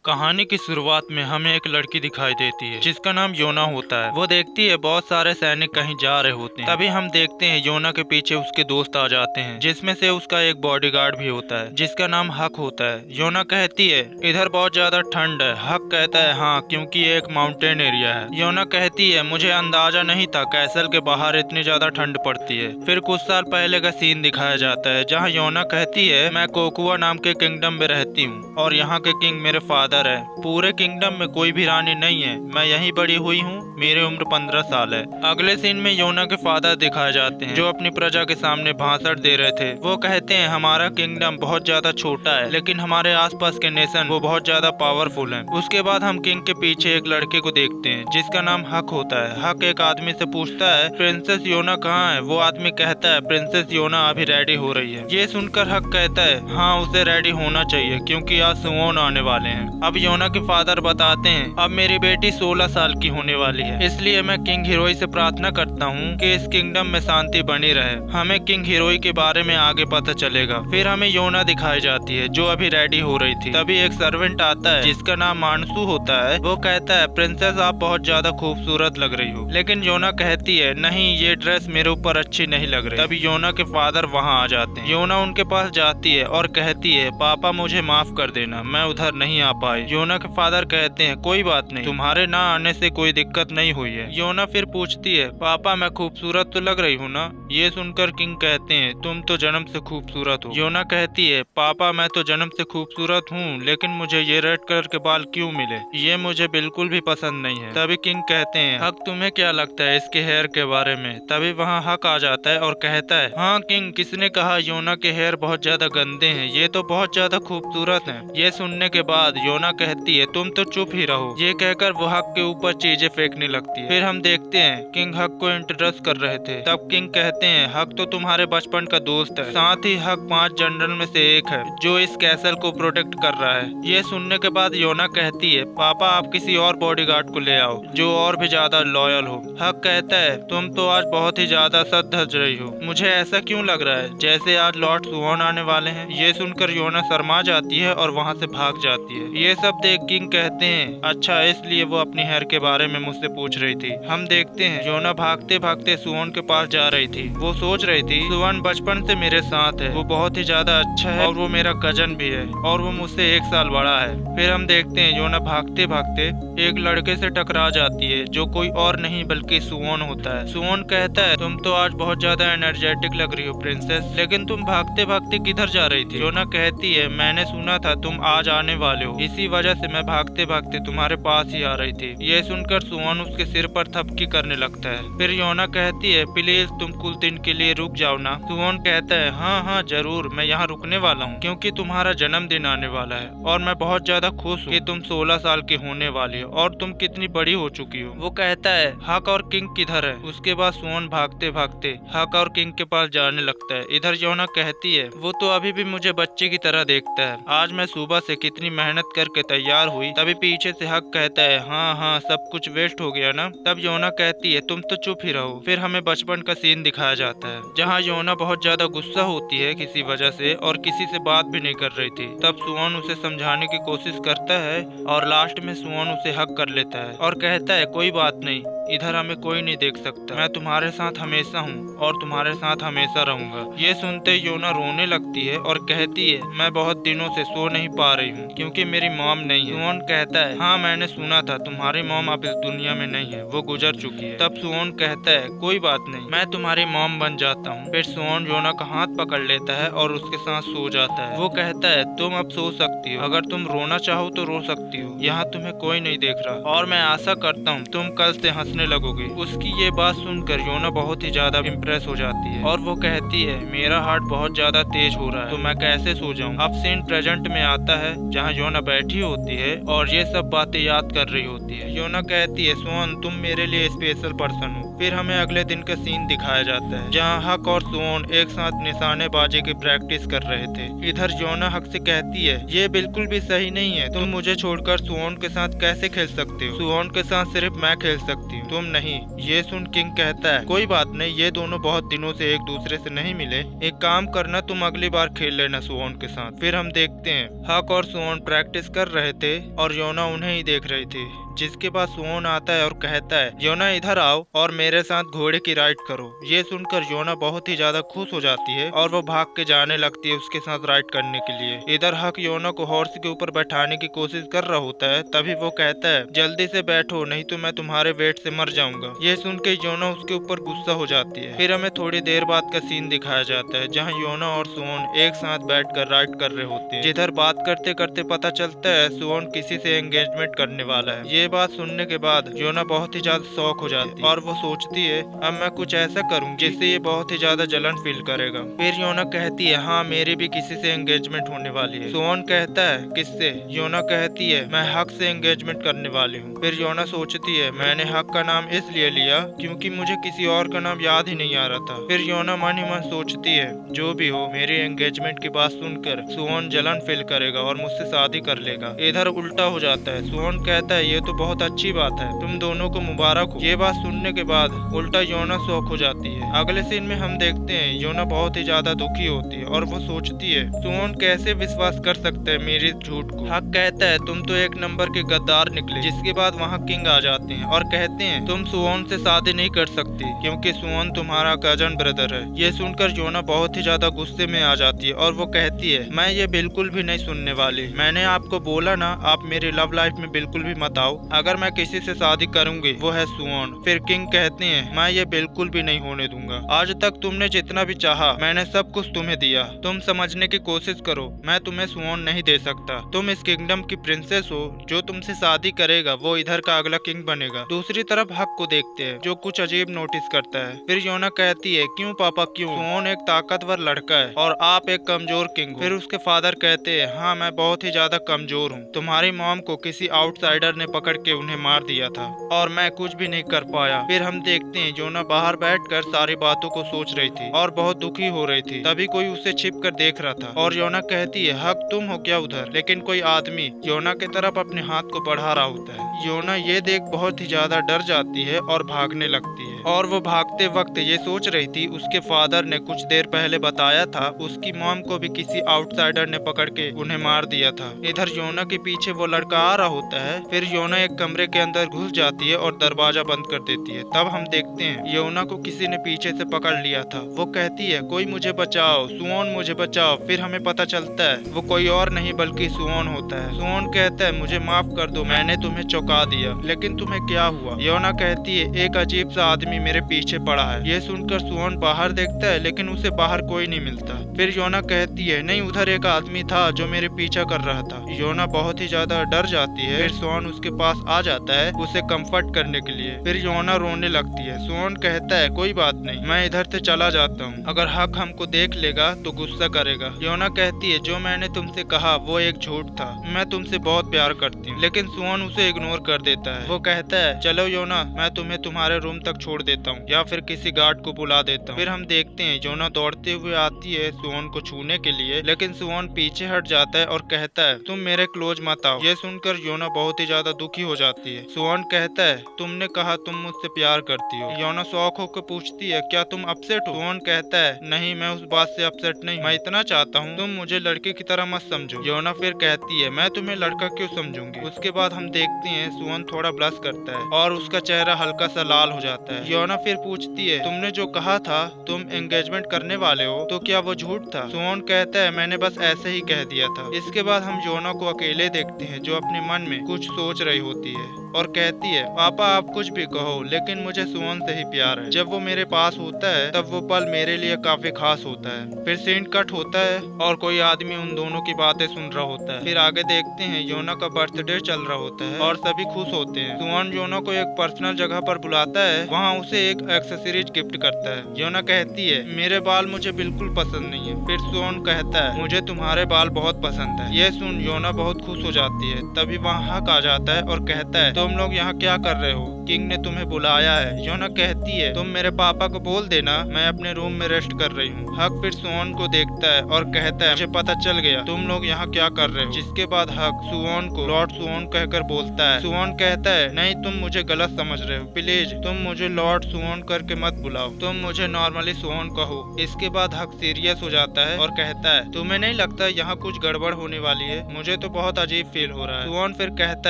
कहानी की शुरुआत में हमें एक लड़की दिखाई देती है जिसका नाम योना होता है। वो देखती है बहुत सारे सैनिक कहीं जा रहे होते हैं। तभी हम देखते हैं योना के पीछे उसके दोस्त आ जाते हैं, जिसमें से उसका एक बॉडीगार्ड भी होता है जिसका नाम हक होता है। योना कहती है इधर बहुत ज्यादा ठंड है। हक कहता है हाँ, क्योंकि ये एक माउंटेन एरिया है। योना कहती है मुझे अंदाजा नहीं था कैसल के बाहर इतनी ज्यादा ठंड पड़ती है। फिर कुछ साल पहले का सीन दिखाया जाता है जहाँ योना कहती है मैं कोकुआ नाम के किंगडम में रहती हूँ और यहाँ के किंग मेरे फादर है। पूरे किंगडम में कोई भी रानी नहीं है। मैं यहीं बड़ी हुई हूँ। मेरी उम्र 15 साल है। अगले सीन में योना के फादर दिखाए जाते हैं जो अपनी प्रजा के सामने भाषण दे रहे थे। वो कहते हैं हमारा किंगडम बहुत ज्यादा छोटा है लेकिन हमारे आसपास के नेशन वो बहुत ज्यादा पावरफुल है। उसके बाद हम किंग के पीछे एक लड़के को देखते हैं जिसका नाम हक होता है। हक एक आदमी से पूछता है प्रिंसेस योना कहाँ है। वो आदमी कहता है प्रिंसेस योना अभी रेडी हो रही है। ये सुनकर हक कहता है हाँ, उसे रेडी होना चाहिए क्योंकि आज सुओन आने वाले हैं। अब योना के फादर बताते हैं अब मेरी बेटी 16 साल की होने वाली है, इसलिए मैं किंग हीरोई से प्रार्थना करता हूँ कि इस किंगडम में शांति बनी रहे। हमें किंग हीरोई के बारे में आगे पता चलेगा। फिर हमें योना दिखाई जाती है जो अभी रेडी हो रही थी। तभी एक सर्वेंट आता है जिसका नाम मानसू होता है। वो कहता है प्रिंसेस आप बहुत ज्यादा खूबसूरत लग रही हो। लेकिन योना कहती है नहीं, ये ड्रेस मेरे ऊपर अच्छी नहीं लग रही। तभी योना के फादर वहाँ आ जाते हैं। योना उनके पास जाती है और कहती है पापा मुझे माफ कर देना, मैं उधर नहीं आ पाई। योना के फादर कहते हैं कोई बात नहीं, तुम्हारे ना आने से कोई दिक्कत नहीं हुई है। योना फिर पूछती है पापा मैं खूबसूरत तो लग रही हूँ ना। ये सुनकर किंग कहते हैं तुम तो जन्म से खूबसूरत हो। योना कहती है पापा मैं तो जन्म से खूबसूरत हूँ लेकिन मुझे ये रेड कलर के बाल क्यों मिले, ये मुझे बिल्कुल भी पसंद नहीं है। तभी किंग कहते हैं हक तुम्हें क्या लगता है इसके हेयर के बारे में। तभी वहाँ हक आ जाता है और कहता है हाँ किंग, किसने कहा योना के हेयर बहुत ज्यादा गंदे हैं, ये तो बहुत ज्यादा खूबसूरत हैं। ये सुनने के बाद योना कहती है तुम तो चुप ही रहो। ये कहकर वो हक के ऊपर चीजें फेंकने लगती है। फिर हम देखते हैं किंग हक को इंट्रोड्यूस कर रहे थे। तब किंग कहते हैं हक तो तुम्हारे बचपन का दोस्त है, साथ ही हक 5 जनरल में से एक है जो इस कैसल को प्रोटेक्ट कर रहा है। ये सुनने के बाद योना कहती है पापा आप किसी और बॉडीगार्ड को ले आओ जो और भी ज्यादा लॉयल हो। हक कहता है तुम तो आज बहुत ही ज्यादा सच धज रही हो। मुझे ऐसा क्यों लग रहा है जैसे आज लॉर्ड सुओन आने वाले हैं। ये सुनकर योना शर्मा जाती है और वहाँ से भाग जाती है। ये सब देख किंग कहते हैं अच्छा, इसलिए वो अपनी हेयर के बारे में मुझसे पूछ रही थी। हम देखते हैं योना भागते भागते सुओन के पास जा रही थी। वो सोच रही थी सुओन बचपन से मेरे साथ है, वो बहुत ही ज्यादा अच्छा है और वो मेरा कजन भी है और वो मुझसे 1 साल बड़ा है। फिर हम देखते हैं योना भागते भागते एक लड़के से टकरा जाती है जो कोई और नहीं बल्कि सुओन होता है। सुओन कहता है तुम तो आज बहुत ज्यादा एनर्जेटिक लग रही हो प्रिंसेस, लेकिन तुम भागते भागते किधर जा रही थी। योना कहती है मैंने सुना था तुम आज आने वाले हो, इसी वजह से मैं भागते भागते तुम्हारे पास ही आ रही थी। ये सुनकर सुओन उसके सिर पर थपकी करने लगता है। फिर योना कहती है प्लीज तुम कुछ दिन के लिए रुक जाओ ना। सुओन कहता है हाँ हाँ जरूर, मैं यहाँ रुकने वाला हूँ क्योंकि तुम्हारा जन्मदिन आने वाला है और मैं बहुत ज्यादा खुश हूँ कि तुम 16 साल की होने वाली हो और तुम कितनी बड़ी हो चुकी हो। वो कहता है हक और किंग किधर है। उसके बाद सुओन भागते भागते हक और किंग के पास जाने लगता है। इधर योना कहती है वो तो अभी भी मुझे बच्चे की तरह देखता है, आज मैं सुबह से कितनी मेहनत करके तैयार हुई। तभी पीछे से हक कहता है हाँ हाँ सब कुछ वेस्ट हो गया ना। तब योना कहती है तुम तो चुप ही रहो। फिर हमें बचपन का सीन दिखाया जाता है जहाँ योना बहुत ज्यादा गुस्सा होती है किसी वजह से और किसी से बात भी नहीं कर रही थी। तब सुओन उसे समझाने की कोशिश करता है और लास्ट में सुओन उसे हक कर लेता है और कहता है कोई बात नहीं, इधर हमें कोई नहीं देख सकता, मैं तुम्हारे साथ हमेशा हूँ और तुम्हारे साथ हमेशा रहूंगा। ये सुनते योना रोने लगती है और कहती है मैं बहुत दिनों से सो नहीं पा रही हूँ क्योंकि मेरी मॉम नहीं है। सुओन कहता है हाँ मैंने सुना था तुम्हारी मॉम अब इस दुनिया में नहीं है, वो गुजर चुकी है। तब सुओन कहता है कोई बात नहीं, मैं तुम्हारी मॉम बन जाता हूँ। फिर सुओन योना का हाथ पकड़ लेता है और उसके साथ सो जाता है। वो कहता है तुम अब सो सकती हो, अगर तुम रोना चाहो तो रो सकती हो, यहाँ तुम्हें कोई नहीं देख रहा और मैं आशा करता हूँ तुम कल से हंसने लगोगे। उसकी ये बात सुनकर योना बहुत ही ज्यादा इम्प्रेस हो जाती है और वो कहती है मेरा हार्ट बहुत ज्यादा तेज हो रहा है तो मैं कैसे सो जाऊँ। अब सीन प्रेजेंट में आता है जहाँ योना बैठी होती है और ये सब बातें याद कर रही होती है। योना कहती है सुओन तुम मेरे लिए स्पेशल पर्सन हो, फिर हमें अगले दिन का सीन दिखाया जाता है जहाँ हक और सुओन एक साथ निशानेबाजी की प्रैक्टिस कर रहे थे। इधर योना हक से कहती है ये बिल्कुल भी सही नहीं है, तुम मुझे छोड़कर सुओन के साथ कैसे खेल सकते हो? सुओन के साथ सिर्फ मैं खेल सकती हूँ, तुम नहीं। ये सुन किंग कहता है कोई बात नहीं, ये दोनों बहुत दिनों से एक दूसरे से नहीं मिले, एक काम करना तुम अगली बार खेल लेना सुओन के साथ। फिर हम देखते हैं हक और सुओन प्रैक्टिस कर रहे थे और योना उन्हें ही देख रही थी, जिसके बाद सुओन आता है और कहता है योना इधर आओ और मेरे साथ घोड़े की राइड करो। ये सुनकर योना बहुत ही ज्यादा खुश हो जाती है और वो भाग के जाने लगती है उसके साथ राइड करने के लिए। इधर हक योना को हॉर्स के ऊपर बैठाने की कोशिश कर रहा होता है, तभी वो कहता है जल्दी से बैठो नहीं तो मैं तुम्हारे वेट से मर जाऊंगा। ये सुन के योना उसके ऊपर गुस्सा हो जाती है। फिर हमें थोड़ी देर बाद का सीन दिखाया जाता है जहाँ योना और सुओन एक साथ बैठ कर राइड कर रहे होते हैं। जिधर बात करते करते पता चलता है सुओन किसी से एंगेजमेंट करने वाला है। ये बात सुनने के बाद योना बहुत ही ज्यादा शॉक हो जाती है और वो सोचती है अब मैं कुछ ऐसा करूंगी जिससे ये बहुत ही ज्यादा जलन फील करेगा। फिर योना कहती है हाँ मेरी भी किसी से एंगेजमेंट होने वाली है। सुओन कहता है किससे? योना कहती है मैं हक से एंगेजमेंट करने वाली हूँ। फिर योना सोचती है मैंने हक का नाम इसलिए लिया क्योंकि मुझे किसी और का नाम याद ही नहीं आ रहा था। फिर योना मन ही मन सोचती है जो भी हो मेरी एंगेजमेंट की बात सुनकर सुओन जलन फील करेगा और मुझसे शादी कर लेगा। इधर उल्टा हो जाता है, सुओन कहता है ये तो बहुत अच्छी बात है, तुम दोनों को मुबारक हो। ये बात सुनने के बाद उल्टा योना शौक हो जाती है। अगले सीन में हम देखते हैं योना बहुत ही ज्यादा दुखी होती है और वो सोचती है सुओन कैसे विश्वास कर सकते हैं मेरी झूठ को। हक कहता है तुम तो एक नंबर के गद्दार निकले। जिसके बाद वहाँ किंग आ जाते हैं और कहते हैं तुम सुओन से शादी नहीं कर सकती क्योंकि सुओन तुम्हारा कजन ब्रदर है। ये सुनकर योना बहुत ही ज्यादा गुस्से में आ जाती है और वो कहती है मैं ये बिल्कुल भी नहीं सुनने वाली। मैंने आपको बोला ना आप मेरी लव लाइफ में बिल्कुल भी मत आओ। अगर मैं किसी से शादी करूंगी वो है सुओन। फिर किंग कहते हैं मैं ये बिल्कुल भी नहीं होने दूंगा। आज तक तुमने जितना भी चाहा मैंने सब कुछ तुम्हें दिया, तुम समझने की कोशिश करो, मैं तुम्हें सुओन नहीं दे सकता। तुम इस किंगडम की प्रिंसेस हो, जो तुमसे शादी करेगा वो इधर का अगला किंग बनेगा। दूसरी तरफ हक को देखते हैं जो कुछ अजीब नोटिस करता है। फिर योना कहती है क्यों पापा क्यों? सुओन एक ताकतवर लड़का है और आप एक कमजोर किंग हो। फिर उसके फादर कहते हैं हाँ मैं बहुत ही ज्यादा कमजोर हूँ, तुम्हारी मॉम को किसी आउटसाइडर ने पकड़ के उन्हें मार दिया था और मैं कुछ भी नहीं कर पाया। फिर हम देखते हैं योना बाहर बैठकर सारी बातों को सोच रही थी और बहुत दुखी हो रही थी। तभी कोई उसे छिप कर देख रहा था और योना कहती है हक तुम हो क्या उधर? लेकिन कोई आदमी योना की तरफ अपने हाथ को बढ़ा रहा होता है। योना ये देख बहुत ही ज्यादा डर जाती है और भागने लगती है और वो भागते वक्त ये सोच रही थी उसके फादर ने कुछ देर पहले बताया था उसकी मॉम को भी किसी आउटसाइडर ने पकड़ के उन्हें मार दिया था। इधर योना के पीछे वो लड़का आ रहा होता है। फिर योना एक कमरे के अंदर घुस जाती है और दरवाजा बंद कर देती है। तब हम देखते हैं योना को किसी ने पीछे से पकड़ लिया था। वो कहती है कोई मुझे बचाओ, सुओन मुझे बचाओ। फिर हमें पता चलता है वो कोई और नहीं बल्कि सुओन होता है। सुओन कहता है मुझे माफ कर दो, मैंने तुम्हें चौंका दिया, लेकिन तुम्हें क्या हुआ? योना कहती है एक अजीब सा आदमी मेरे पीछे पड़ा है। ये सुनकर सुओन बाहर देखता है लेकिन उसे बाहर कोई नहीं मिलता। फिर योना कहती है नहीं उधर एक आदमी था जो मेरे पीछा कर रहा था। योना बहुत ही ज्यादा डर जाती है। फिर सुओन उसके पास आ जाता है उसे कंफर्ट करने के लिए। फिर योना रोने लगती है। सुओन कहता है कोई बात नहीं, मैं इधर से चला जाता हूँ, अगर हक हमको देख लेगा तो गुस्सा करेगा। योना कहती है जो मैंने तुमसे कहा वो एक झूठ था, मैं तुमसे बहुत प्यार करती हूँ। लेकिन सुओन उसे इग्नोर कर देता है। वो कहता है चलो योना मैं तुम्हें तुम्हारे रूम तक छोड़ देता हूँ या फिर किसी गार्ड को बुला देता हूँ। फिर हम देखते हैं योना दौड़ते हुए आती है सुओन को छूने के लिए, लेकिन सुओन पीछे हट जाता है और कहता है तुम मेरे क्लोज मत आओ। ये सुनकर योना बहुत ही ज्यादा दुखी हो जाती है। सुओन कहता है तुमने कहा तुम मुझसे प्यार करती हो। योना शौक होकर पूछती है क्या तुम अपसेट हो? सुओन कहता है नहीं मैं उस बात से अपसेट नहीं, मैं इतना चाहता हूँ तुम मुझे लड़के की तरह मत समझो। योना फिर कहती है मैं तुम्हें लड़का क्यों समझूंगी। उसके बाद हम देखते हैं सुओन थोड़ा ब्लश करता है और उसका चेहरा हल्का सा लाल हो जाता है। योना फिर पूछती है तुमने जो कहा था तुम एंगेजमेंट करने वाले हो तो क्या वो झूठ था? सुओन कहता है मैंने बस ऐसे ही कह दिया था। इसके बाद हम योना को अकेले देखते हैं जो अपने मन में कुछ सोच रही होती है और कहती है पापा आप कुछ भी कहो लेकिन मुझे सुओन से ही प्यार है। जब वो मेरे पास होता है तब वो पल मेरे लिए काफी खास होता है। फिर सीन कट होता है और कोई आदमी उन दोनों की बातें सुन रहा होता है। फिर आगे देखते हैं योना का बर्थडे चल रहा होता है और सभी खुश होते हैं। सुओन योना को एक पर्सनल जगह पर बुलाता है, वहाँ उसे एक एक्सेसरीज गिफ्ट करता है। योना कहती है मेरे बाल मुझे बिल्कुल पसंद नहीं है। फिर सुओन कहता है मुझे तुम्हारे बाल बहुत पसंद है। ये सुन योना बहुत खुश हो जाती है। तभी वहाँ हक आ जाता है और कहता है तुम लोग यहाँ क्या कर रहे हो? किंग ने तुम्हें बुलाया है। योना कहती है तुम मेरे पापा को बोल देना मैं अपने रूम में रेस्ट कर रही हूँ। हक फिर सुवॉन को देखता है और कहता है मुझे पता चल गया तुम लोग यहाँ क्या कर रहे हो। जिसके बाद हक सुवॉन को लॉर्ड सुवॉन कहकर बोलता है। सुवॉन कहता है नहीं तुम मुझे गलत समझ रहे हो, प्लीज तुम मुझे लॉर्ड सुवॉन करके मत बुलाओ, तुम मुझे नॉर्मली सुवॉन कहो। इसके बाद हक सीरियस हो जाता है और कहता है तुम्हें नहीं लगता यहाँ कुछ गड़बड़ होने वाली है, मुझे तो बहुत अजीब फील हो रहा है। सुवॉन फिर कहता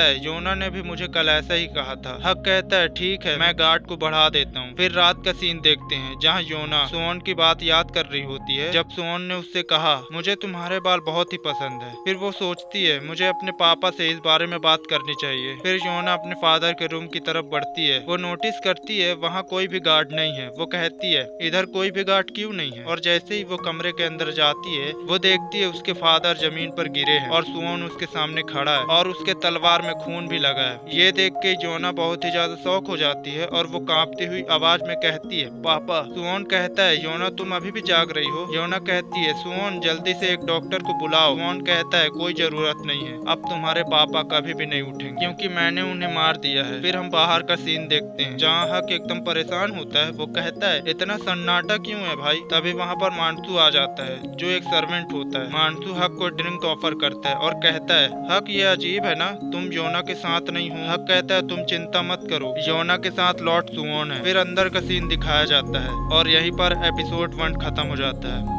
है योना ने भी मुझे कल ऐसा ही कहा था। हक कहता है ठीक है मैं गार्ड को बढ़ा देता हूँ। फिर रात का सीन देखते हैं जहाँ योना सुवॉन की बात याद कर रही होती है जब सुवॉन ने उससे कहा मुझे तुम्हारे बाल बहुत ही पसंद है। फिर वो सोचती है मुझे अपने पापा से इस बारे में बात करनी चाहिए। फिर योना अपने फादर के रूम की तरफ बढ़ती है। वो नोटिस करती है वहाँ कोई भी गार्ड नहीं है। वो कहती है इधर कोई भी गार्ड क्यों नहीं है। और जैसे ही वो कमरे के अंदर जाती है वो देखती है उसके फादर जमीन पर गिरे हैं और सुवॉन उसके सामने खड़ा है और उसके तलवार में खून भी लगा है। ये देख के योना बहुत ही ज्यादा शॉक हो जाती है और वो कांपती हुई आवाज में कहती है पापा। सुवॉन कहता है योना तुम अभी भी जाग रही हो। योना कहती है सुवॉन जल्दी से एक डॉक्टर को बुलाओ। सुवॉन कहता है कोई जरूरत नहीं है, अब तुम्हारे पापा कभी भी नहीं उठेंगे क्योंकि मैंने उन्हें मार दिया है। फिर हम बाहर का सीन देखते हैं जहाँ हक एकदम परेशान होता है। वो कहता है इतना सन्नाटा क्यों है भाई। तभी वहाँ पर मानसू आ जाता है जो एक सर्वेंट होता है। मानसू हक को ड्रिंक ऑफर करता है और कहता है हक ये अजीब है ना तुम योना के साथ नहीं हो। हक कहता है तुम चिंता मत करो योना के साथ लॉर्ड सुवॉन है। फिर अंदर का सीन दिखाया जाता है और यहीं पर एपिसोड 1 खत्म हो जाता है।